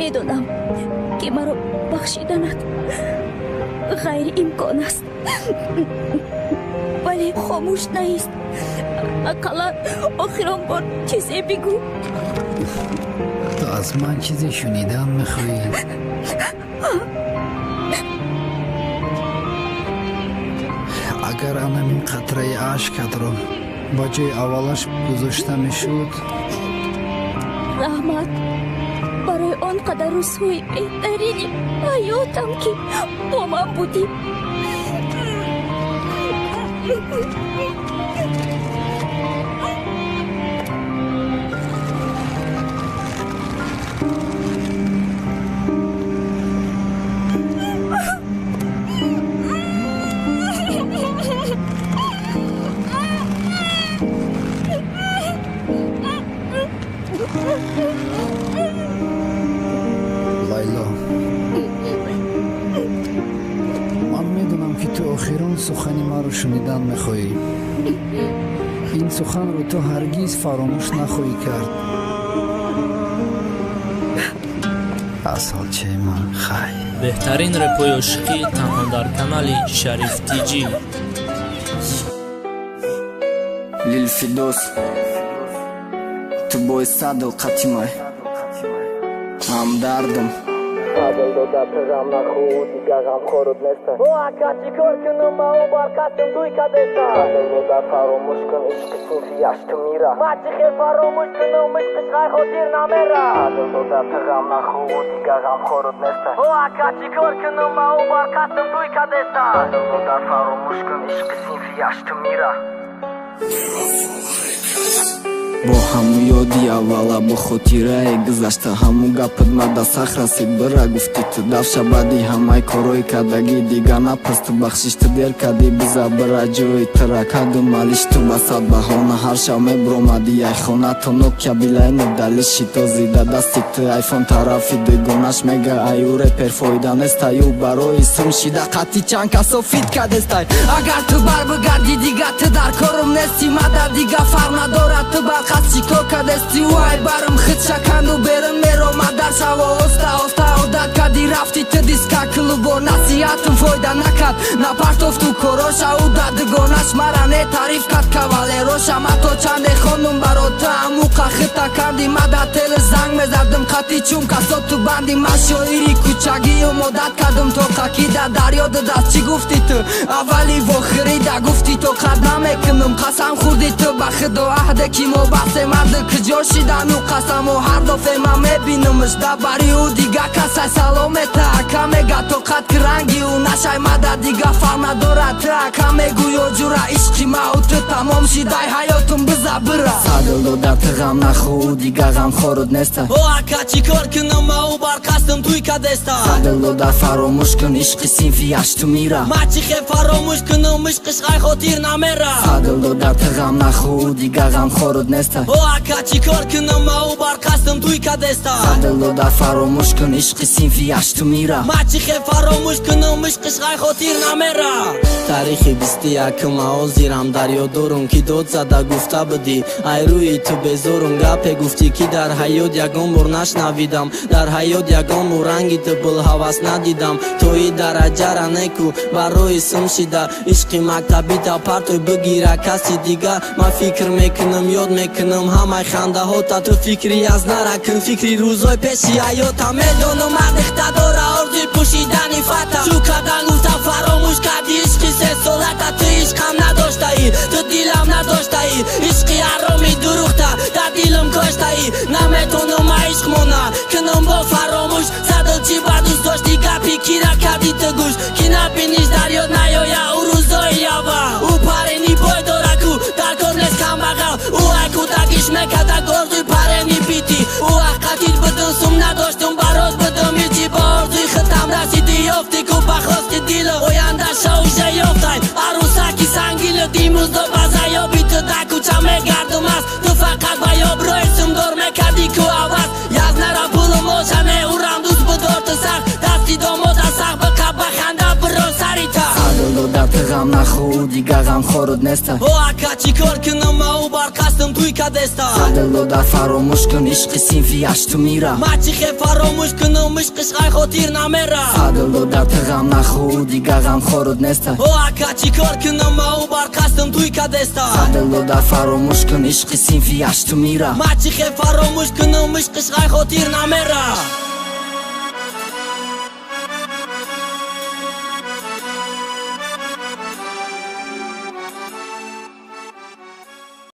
میدونم که مرا بخشیدنت غیر امکان است، ولی خاموش نیست. اقلا آخرین بار چیزی بگو. تو از من چیزی شنیدن میخوایی؟ اگر این قطره عشقت رو با جای اولش گذاشته میشد، رحمت، برای آنقدر روزهای بهترین حیاتم که با من بودی. لایلا، من میدونم که تو آخرین سخن ما رو شنیدن میخوایی. این سخن رو تو هرگز فراموش نخواهی کرد. اصل چه من خی بهترین رپوی عشقی تنها در کانال شریف تیجی. للفردوس تو بوی صدل قتیمای هم دردم صدل دو در پیغم نخود دیگه غم خورد نستن او اکا چی کار کنم ما او بار کسیم توی کدستا صدل دو در فراموش کن عشق سوفی یشتو میره ما چی خیل فراموش کنم عشق خیل خودیر نمیره صدل دو در پیغم نخود دیگه غم خورد نستن او اکا چی کار کنم ما او بار کسیم توی کدستا صدل دو در فراموش کن عشق سوفی یشتو میره бо ҳаму ёди аввала бо хотирае гузашта ҳаму гапат мада сахраси бира гуфти ту давша баъди ҳамаи корои кардагӣ дига напас ту бахшиш ту дер кардӣ биза бира ҷои тира каду малиш ту ба сад баҳона ҳар шаб мебромадӣ ай хона то нокя билайну далиши то зида дасти ту айфон тарафи дугонаш мега ай ӯ репер фоида нестай ӯ барои сумшида қатъи чанд касо фит кадестай агар ту барбигарди дига ту дар корум нести мада дига фарқ надорад ту бар قصی کو کدستی وای برم خود شکنو برم میرم در شوا استا عادت کردی رفتی تو دیسکا کلوبو نصیحتم فایده نکرد نپرتوف تو کروشا او دادگانش مرا نه تعریف کرد کواله روشا ما تو چند خونم برا تو اموقا خطا کردی مدد تل زنگ میزدم خطی چون کسا تو بندی ما شاعری کوچگی و مدد کردم تو خاکی در دریا دست چی گفتی تو اولی و آخری در گفتی تو قد نمیکنم قسم خوردی تو بخدا عهده کی ما بحث مرد کجا شدن و قسم و هر دفعه من میبینمش دبری و دیگه کسی سلامته اکا میگه تو قد کرنگی و نشای مده دیگه فرق ندارد تو اکا میگوی و جورا عشقی ما و تو تمام شدای حیاتم بزا برا صدل دو در تو غم نخو دیگه غم خورد نسته او اکا چی کار کنم ما او بار قصدم توی کدستا صدل دو در فراموش کن عشقی سینفی یشتو میره ما چی خیل فراموش کنم عشقش غی خاطر نمیره صدل دو در تو غم نخو دیگه غم خورد نسته او اکا چی کار کنم ما او بار قصدم توی کدستا صدل دو در فراموش کن عشقی سینفی یشتو میره ما چی خیل فراموش کنم عشقش غی خاطر نمیره تاریخی 21 ما زیرم دریا دورم کی داد زده گفته بودی ای روی تو بزارم گپه گفتی که در حیات یگان بار نشنویدم در حیات یگان بار رنگی تو بل حوث ندیدم توی درجه را نکو برای سم شده عشقی مکتبی تا پرتوی بگیره کسی دیگر ما فکر میکنم یاد میکنم همه خنده ها تا تو فکری از نرکن فکری روزای پیشی حیاتم میدونم مدخته داره آرزوی پوشیدنی فتا چو کدن گفتم فراموش کردی عشقی 3 سالت تو عشقم نداشته ای تو دیلم نداشته ای عشقی حرامی دروغته در دیلم کاشته ای نمیتونم عشق مونه کنم با فراموش صدل چی بر دوست داشتی گپی کی را کردی تو گوش کی نبینیش در یاد نیایه او روزای یاوه او پرینی پای داره کو در کار نیست کم بغل او اکو تکیش میکده گرزوی پرینی بیتی او اقاتید بدن سم نداشتم براز بدم هیچی با آرزوی ختم رسیدی یافتی کو بخواست دیل اوینده شاوشه یافتای عروسکی سنگیل دیمروز دو بزه یا بی تو دکو چه میگردم است تو فقط با یا برایسم دار میکردی کو عوض یز نرا پولم آشنه او رم دوست بدار تو سر دستی داماد از سخ بقب بخنده بران سری تا صدل دو در تغم غم نخور دیگه غم خورد نسته او اکا چی کار کنم او برقصدم توی کدستا خدلو در فراموش کن عشق سینفی اشتو میره ما چی خیلی فراموش کنم عشقش غی خاطر نمیره خدلو در غم نخور دیگه غم خورد نسته او اکا چی کار کنم او برقصدم توی کدستا خدلو در فراموش کن عشق سینفی اشتو میره ما چی خیلی فراموش کنم عشقش غی خاطر نمیره